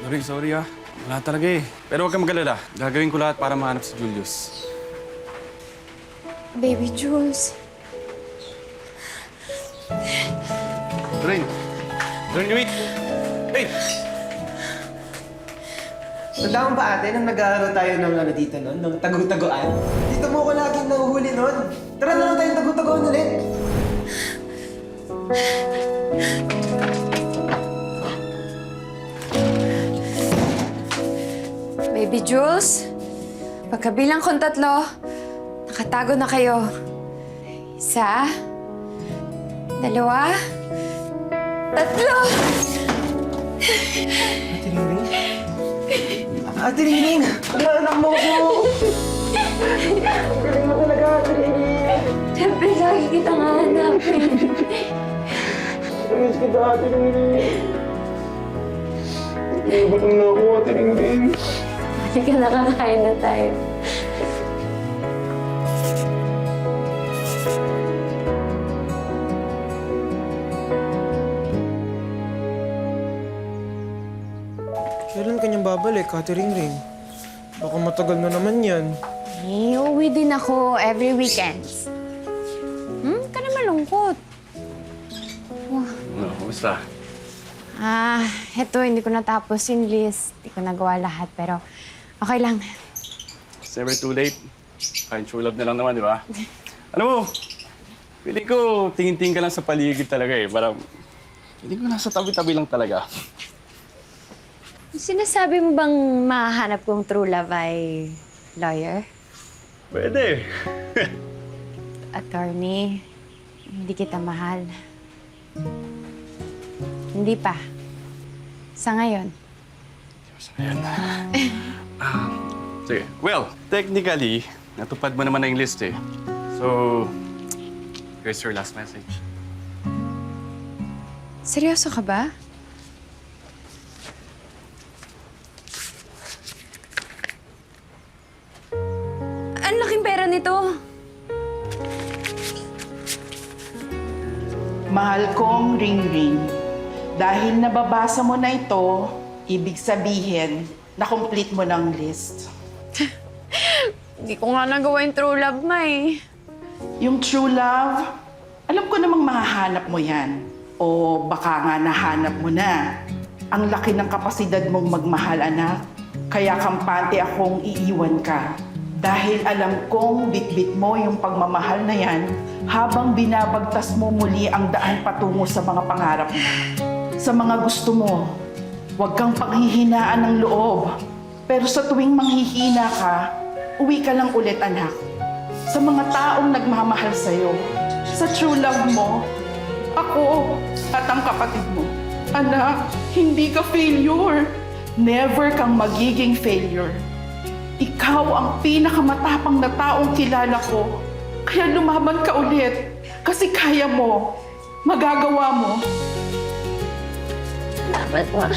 Sorry ah. Wala talaga eh. Pero huwag kang mag-alala. Gagawin ko lahat para mahanap si Julius. Baby Jules. Rain! Rain, wait! Wait! Tandaan ba ate, nung nag-aaral tayo ng ano dito noon, ng tagu-taguan? Dito mo ko laging nahuhuli noon. Tara na lang tayong tagu-taguan ulit. Baby Jules. Pagkabilang kong 3, nakatago na kayo. 1, 2, 3. Ate Ringling! Anak mo ko! Ang galing mo talaga, Ate Ringling! Siyempre, lagi kitang hahanapin. Namiss kita, Ate Ringling! Gutom na ako, Ate Ringling! Halika na, kakain na tayo. Kailan kanyang babalik, Ate Ringling? Baka matagal na naman yan. Eh, uuwi din ako every weekends. Ka na malungkot. Ano, kumusta? Eto, hindi ko natapos yung list. Hindi ko nagawa lahat, pero okay lang. It's never too late. Fine, true love na lang naman, di ba? Ano mo? Feeling ko, tingin-tingin ka lang sa paligid talaga eh. Parang, feeling ko nasa tabi-tabi lang talaga. Sinasabi mo bang mahanap kong true love ay lawyer? Pwede. Attorney, hindi kita mahal. Hindi pa. Sa ngayon. Ayan. Sige. Well, technically, natupad mo naman na yung list eh. So, here's your last message. Seryoso ka ba? Ang laking pera nito. Mahal kong Ring-Ring, dahil nababasa mo na ito, ibig sabihin na complete mo ng list. Hindi ko nga nagawa yung true love, May. Yung true love, alam ko namang mahahanap mo yan. O baka nga nahanap mo na. Ang laki ng kapasidad mong magmahal, anak. Kaya kampante akong iiwan ka. Dahil alam kong bitbit mo yung pagmamahal na yan habang binabagtas mo muli ang daan patungo sa mga pangarap mo. Sa mga gusto mo, huwag kang panghihinaan ng loob. Pero sa tuwing manghihina ka, uwi ka lang ulit, anak. Sa mga taong nagmamahal sa'yo, sa true love mo, ako at ang kapatid mo. Anak, hindi ka failure. Never kang magiging failure. Ikaw ang pinakamatapang na taong kilala ko. Kaya lumaban ka ulit. Kasi kaya mo. Magagawa mo. Dapat, Ma.